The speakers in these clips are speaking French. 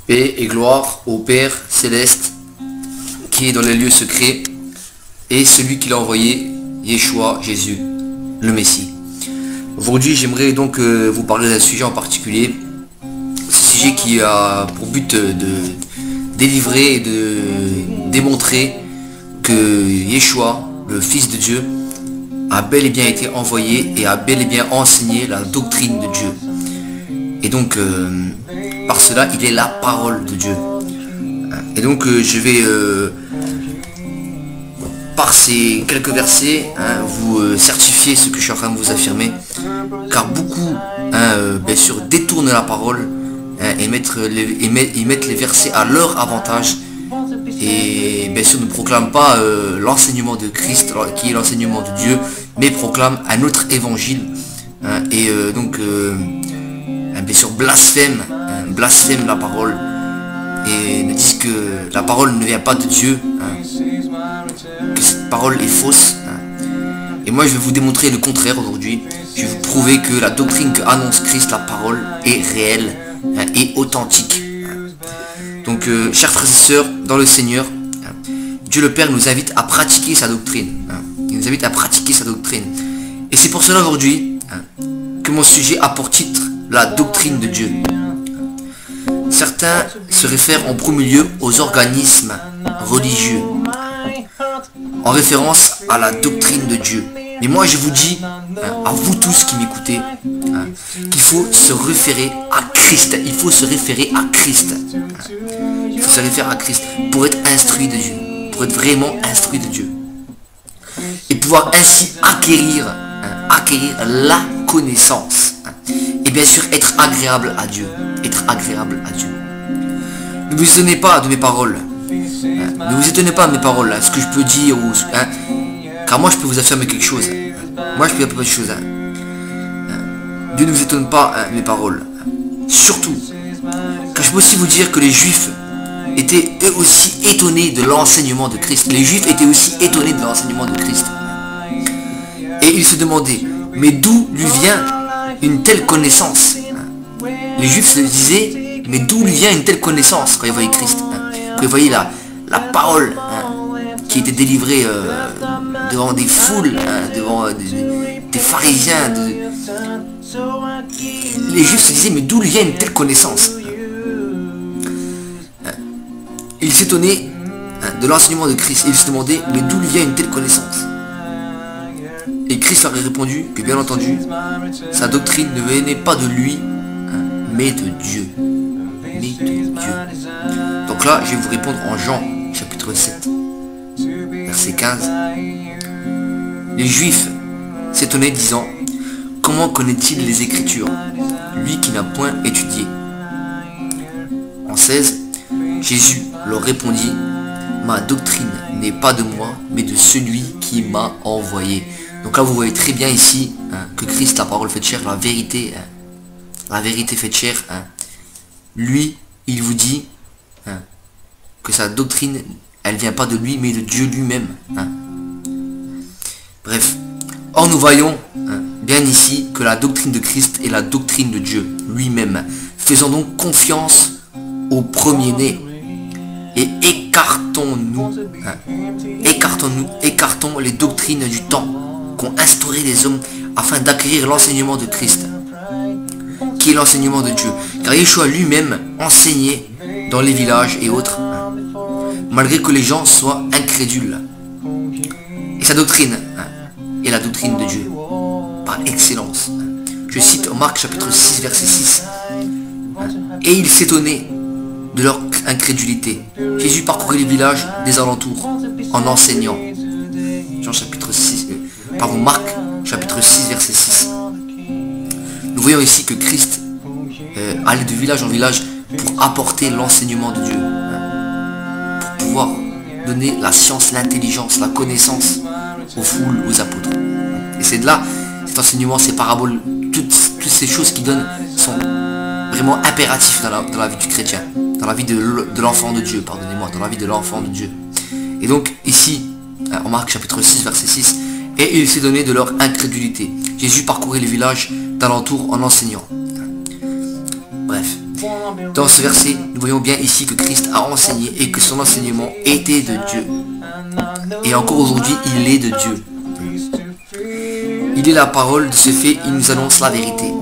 Paix et gloire au Père céleste qui est dans les lieux secrets et celui qui l'a envoyé, Yeshua, Jésus, le Messie. Aujourd'hui, j'aimerais donc vous parler d'un sujet en particulier. Ce sujet qui a pour but de délivrer et de démontrer que Yeshua, le Fils de Dieu, a bel et bien été envoyé et a bel et bien enseigné la doctrine de Dieu. Et donc, par cela, il est la parole de Dieu. Et donc, je vais, par ces quelques versets, vous certifier ce que je suis en train de vous affirmer. Car beaucoup, bien sûr, détournent la parole et mettent les versets à leur avantage. Et bien sûr ne proclament pas l'enseignement de Christ, qui est l'enseignement de Dieu, mais proclament un autre évangile. Donc, bien sûr, blasphème la parole et nous disent que la parole ne vient pas de Dieu, que cette parole est fausse. Et moi je vais vous démontrer le contraire aujourd'hui. Je vais vous prouver que la doctrine que annonce Christ, la parole, est réelle et authentique. Donc chers frères et sœurs dans le Seigneur, Dieu le Père nous invite à pratiquer sa doctrine. Il nous invite à pratiquer sa doctrine. Et c'est pour cela aujourd'hui que mon sujet a pour titre la doctrine de Dieu. Certains se réfèrent en premier lieu aux organismes religieux, en référence à la doctrine de Dieu. Mais moi je vous dis, à vous tous qui m'écoutez, qu'il faut se référer à Christ. Il faut se référer à Christ. Il faut se référer à Christ pour être instruit de Dieu, pour être vraiment instruit de Dieu. Et pouvoir ainsi acquérir la connaissance. Et bien sûr être agréable à Dieu. Être agréable à Dieu. Ne vous étonnez pas de mes paroles. Ne vous étonnez pas de mes paroles, ce que je peux dire, car moi je peux vous affirmer quelque chose. Moi je peux vous affirmer quelque chose. Dieu ne vous étonne pas mes paroles. Surtout, car je peux aussi vous dire que les Juifs étaient eux aussi étonnés de l'enseignement de Christ. Les Juifs étaient aussi étonnés de l'enseignement de Christ. Et ils se demandaient, mais d'où lui vient une telle connaissance? Les Juifs se disaient, mais d'où lui vient une telle connaissance quand ils voyaient Christ, quand ils voyaient la parole qui était délivrée devant des foules, devant des pharisiens. Les Juifs se disaient, mais d'où lui vient une telle connaissance? Ils s'étonnaient de l'enseignement de Christ. Ils se demandaient, mais d'où lui vient une telle connaissance? Et Christ leur a répondu que bien entendu, sa doctrine ne venait pas de lui, mais de Dieu. Mais de Dieu. Donc là, je vais vous répondre en Jean, chapitre 7, verset 15. Les Juifs s'étonnaient disant, comment connaît-il les Écritures, lui qui n'a point étudié? En 16, Jésus leur répondit, ma doctrine n'est pas de moi, mais de celui qui m'a envoyé. Donc là, vous voyez très bien ici que Christ, la parole faite chair, la vérité faite chair, lui, il vous dit que sa doctrine, elle vient pas de lui, mais de Dieu lui-même. Bref. Or, nous voyons bien ici que la doctrine de Christ est la doctrine de Dieu lui-même. Faisons donc confiance au premier-né et écartons les doctrines du temps qu'ont instauré les hommes afin d'acquérir l'enseignement de Christ, qui est l'enseignement de Dieu. Car Yeshua lui-même enseignait dans les villages et autres, malgré que les gens soient incrédules. Et sa doctrine est la doctrine de Dieu, par excellence. Je cite Marc chapitre 6, verset 6. Et ils s'étonnaient de leur incrédulité. Jésus parcourait les villages des alentours en enseignant. Marc chapitre 6, verset 6. Nous voyons ici que Christ allait de village en village pour apporter l'enseignement de Dieu, pour pouvoir donner la science, l'intelligence, la connaissance aux foules, aux apôtres. Et c'est de là, cet enseignement, ces paraboles, toutes ces choses qui donnent sont vraiment impératifs dans la vie du chrétien, dans la vie de l'enfant de Dieu, pardonnez-moi, dans la vie de l'enfant de Dieu. Et donc ici, en Marc chapitre 6, verset 6, et il s'est donné de leur incrédulité. Jésus parcourait les villages d'alentour en enseignant. Bref. Dans ce verset, nous voyons bien ici que Christ a enseigné et que son enseignement était de Dieu. Et encore aujourd'hui, il est de Dieu. Il est la parole, de ce fait, il nous annonce la vérité,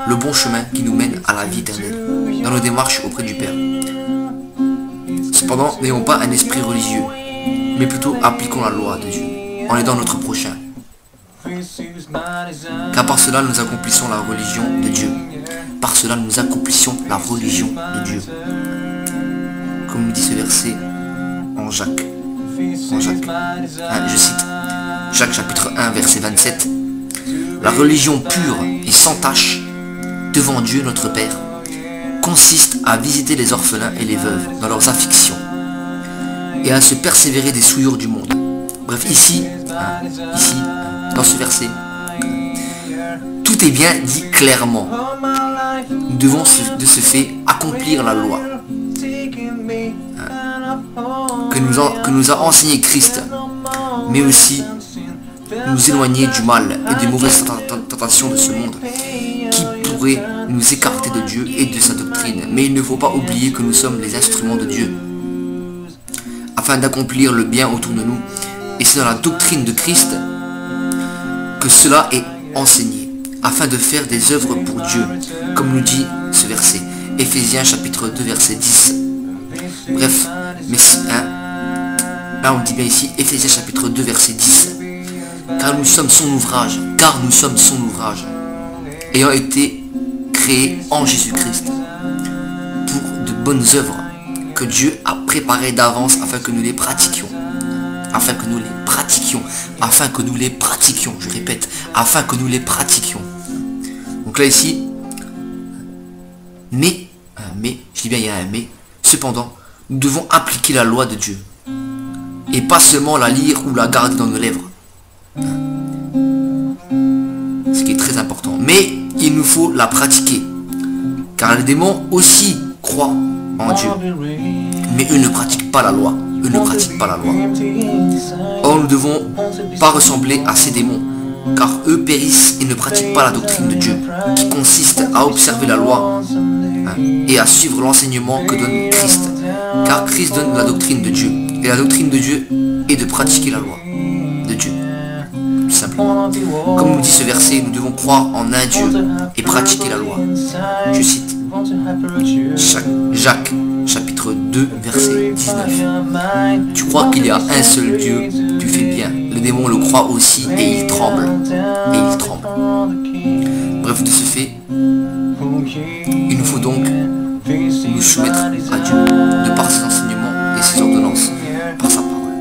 le bon chemin qui nous mène à la vie éternelle, dans nos démarches auprès du Père. Cependant, n'ayons pas un esprit religieux, mais plutôt appliquons la loi de Dieu, en aidant notre prochain. Car par cela, nous accomplissons la religion de Dieu. Par cela, nous accomplissons la religion de Dieu. Comme nous dit ce verset en Jacques. Je cite Jacques chapitre 1, verset 27. La religion pure et sans tache devant Dieu notre Père consiste à visiter les orphelins et les veuves dans leurs afflictions et à se persévérer des souillures du monde. Bref, ici, dans ce verset, tout est bien dit clairement. Nous devons de ce fait accomplir la loi que nous a enseigné Christ, mais aussi nous éloigner du mal et des mauvaises tentations de ce monde qui pourraient nous écarter de Dieu et de sa doctrine. Mais il ne faut pas oublier que nous sommes les instruments de Dieu afin d'accomplir le bien autour de nous, et c'est dans la doctrine de Christ que cela est enseigné, afin de faire des œuvres pour Dieu, comme nous dit ce verset, Éphésiens chapitre 2 verset 10. Bref, mais là on dit bien ici, Éphésiens chapitre 2 verset 10, car nous sommes son ouvrage, ayant été créés en Jésus-Christ, pour de bonnes œuvres que Dieu a préparées d'avance afin que nous les pratiquions. Je répète, afin que nous les pratiquions. Donc là ici, mais, je dis bien il y a un mais, cependant, nous devons appliquer la loi de Dieu, et pas seulement la lire ou la garder dans nos lèvres. Ce qui est très important. Mais il nous faut la pratiquer, car les démons aussi croient en Dieu, mais eux ne pratiquent pas la loi. Or nous ne devons pas ressembler à ces démons, car eux périssent et ne pratiquent pas la doctrine de Dieu, qui consiste à observer la loi et à suivre l'enseignement que donne Christ, car Christ donne la doctrine de Dieu, et la doctrine de Dieu est de pratiquer la loi de Dieu, tout simplement. Comme nous dit ce verset, nous devons croire en un Dieu et pratiquer la loi. Je cite Jacques chapitre 2 verset 19. Tu crois qu'il y a un seul Dieu, tu fais bien. Le démon le croit aussi et il tremble. Bref, de ce fait, il nous faut donc nous soumettre à Dieu de par ses enseignements et ses ordonnances, par sa parole.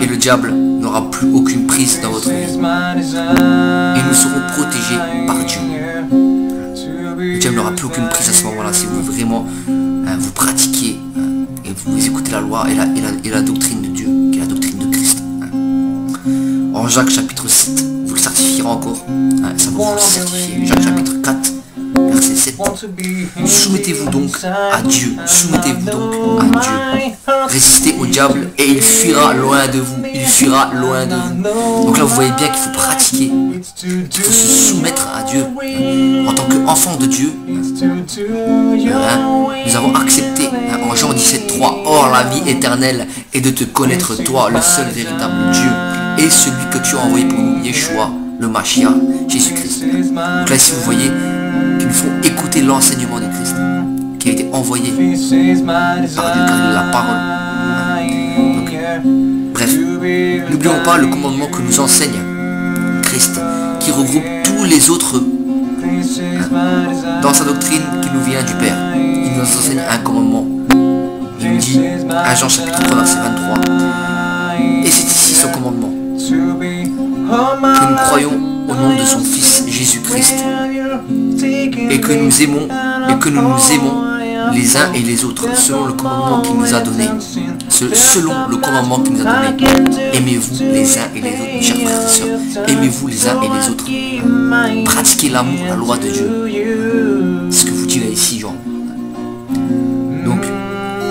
Et le diable n'aura plus aucune prise dans votre vie. Et nous serons protégés par Dieu. Le diable n'aura plus aucune prise à ce moment-là si vous vraiment vous pratiquez et vous écoutez la loi et la doctrine de Dieu, qui est la doctrine de Christ. En Jacques chapitre 7, vous le certifierez encore. Ça va vous le certifier. Jacques chapitre 4, verset 7. Soumettez-vous donc à Dieu. Résistez au diable et il fuira loin de vous. Donc là vous voyez bien qu'il faut pratiquer, qu'il faut se soumettre à Dieu. En tant qu'enfant de Dieu, nous avons accepté en Jean 17:3, or la vie éternelle est de te connaître toi, le seul véritable Dieu, et celui que tu as envoyé pour nous, Yeshua, le Mashiach, Jésus-Christ. Donc là ici vous voyez qu'il nous faut écouter l'enseignement de Christ, qui a été envoyé par Dieu, car il est la parole. Donc, bref, n'oublions pas le commandement que nous enseigne Christ, qui regroupe tous les autres dans sa doctrine qui nous vient du Père. Il nous enseigne un commandement. Il nous dit, 1 Jean chapitre 3 verset 23, et c'est ici son commandement, que nous croyons au nom de son Fils Jésus-Christ, et que nous nous aimons les uns et les autres, selon le commandement qu'il nous a donné. Aimez-vous les uns et les autres, mes chers frères et sœurs. Aimez-vous les uns et les autres. Pratiquez l'amour, la loi de Dieu. C'est ce que vous dit là ici, Jean. Donc,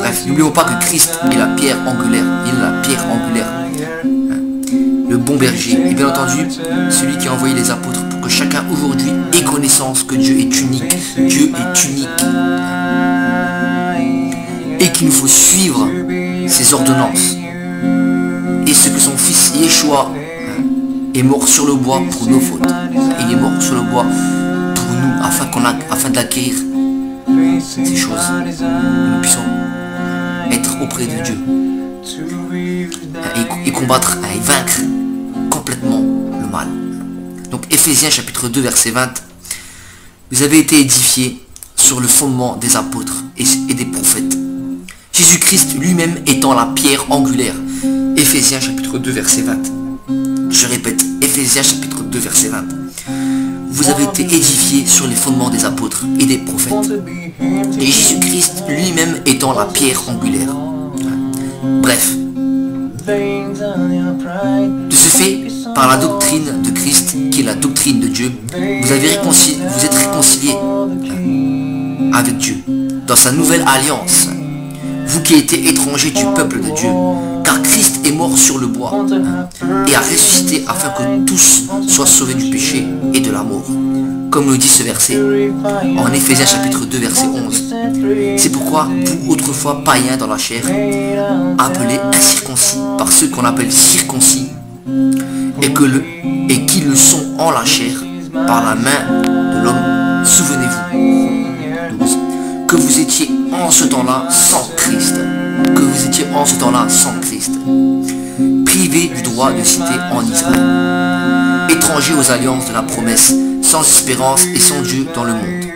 bref, n'oublions pas que Christ est la pierre angulaire. Il est la pierre angulaire. le bon berger. Et bien entendu, celui qui a envoyé les apôtres pour que chacun aujourd'hui ait connaissance que Dieu est unique. Dieu est unique. Et qu'il nous faut suivre ses ordonnances. Et ce que son fils Yeshua est mort sur le bois pour nos fautes. Il est mort sur le bois pour nous, afin d'acquérir ces choses. Que nous puissions être auprès de Dieu. Et combattre et vaincre complètement le mal. Donc Éphésiens chapitre 2 verset 20. Vous avez été édifiés sur le fondement des apôtres et des prophètes. Jésus-Christ lui-même étant la pierre angulaire. Éphésiens chapitre 2 verset 20. Je répète, Éphésiens chapitre 2 verset 20. Vous avez été édifiés sur les fondements des apôtres et des prophètes. Et Jésus-Christ lui-même étant la pierre angulaire. Bref. De ce fait, par la doctrine de Christ, qui est la doctrine de Dieu, vous êtes réconciliés avec Dieu dans sa nouvelle alliance. Vous qui étiez étrangers du peuple de Dieu, car Christ est mort sur le bois et a ressuscité afin que tous soient sauvés du péché et de la mort. Comme le dit ce verset en Éphésiens chapitre 2 verset 11. C'est pourquoi vous autrefois païens dans la chair, appelés incirconcis par ceux qu'on appelle circoncis, et qui le sont en la chair par la main de l'homme. Souvenez-vous 12. Que vous étiez en ce temps-là sans Christ. Que vous étiez en ce temps-là sans Christ. Privés du droit de cité en Israël. Étrangers aux alliances de la promesse, sans espérance et sans Dieu dans le monde.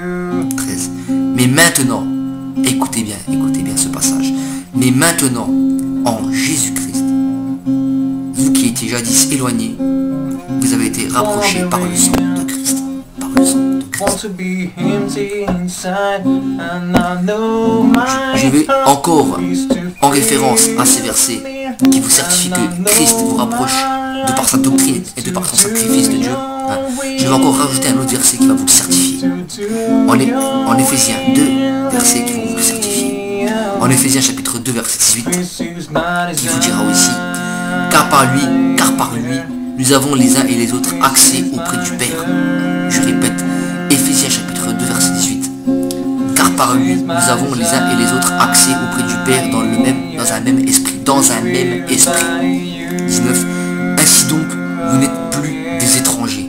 13. Mais maintenant, écoutez bien ce passage. Mais maintenant, en Jésus-Christ, vous qui étiez jadis éloignés, vous avez été rapprochés par le sang de Christ. Par le sang de Christ. Je vais encore, en référence à ces versets, qui vous certifient que Christ vous rapproche de par sa doctrine et de par son sacrifice de Dieu, je vais encore rajouter un autre verset qui va vous le certifier. En Éphésiens 2, versets qui vont vous le certifier. En Éphésiens chapitre 2, verset 18, qui vous dira aussi, car par lui, nous avons les uns et les autres accès auprès du Père. Je répète, Éphésiens chapitre 2, verset 18. Car par lui, nous avons les uns et les autres accès auprès du Père dans un même esprit. 19. Ainsi donc, vous n'êtes plus des étrangers,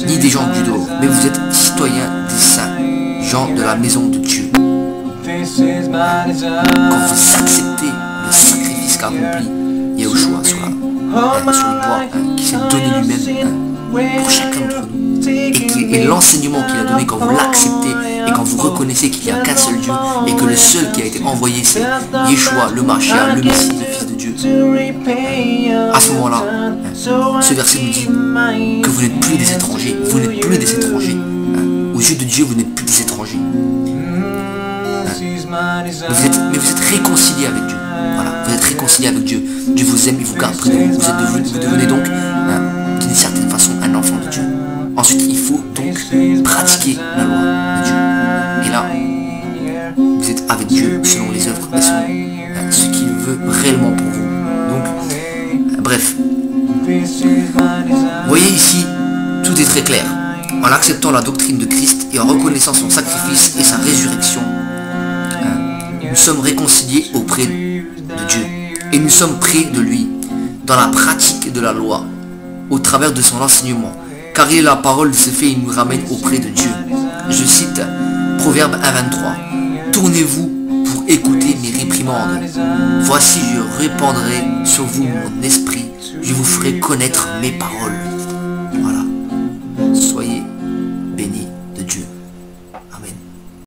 ni des gens du dehors, mais vous êtes citoyens des saints, gens de la maison de Dieu. Quand vous acceptez le sacrifice qu'a accompli Yeshua sur le bois, qui s'est donné lui-même pour chacun d'entre nous, et l'enseignement qu'il a donné, quand vous l'acceptez et quand vous reconnaissez qu'il n'y a qu'un seul Dieu et que le seul qui a été envoyé c'est Yeshua, le Mashiach, le Messie, le Fils de Dieu, à ce moment-là, ce verset nous dit que vous n'êtes plus des étrangers, vous n'êtes plus des étrangers. Aux yeux de Dieu, vous n'êtes plus des étrangers. Mais vous êtes réconciliés avec Dieu. Voilà, vous êtes réconciliés avec Dieu. Dieu vous aime, il vous garde près de vous. Vous devenez donc, d'une certaine façon, un enfant de Dieu. Ensuite, il faut donc pratiquer la loi de Dieu. Et là, vous êtes avec Dieu selon les œuvres et selon ce qu'il veut réellement pour vous. Donc, bref. Vous voyez ici, tout est très clair. En acceptant la doctrine de Christ et en reconnaissant son sacrifice et sa résurrection, nous sommes réconciliés auprès de Dieu. Et nous sommes près de lui, dans la pratique de la loi, au travers de son enseignement. Car il est la parole de ce fait, il nous ramène auprès de Dieu. Je cite Proverbe 1,23. Tournez-vous pour écouter mes réprimandes. Voici, je répandrai sur vous mon esprit. Je vous ferai connaître mes paroles.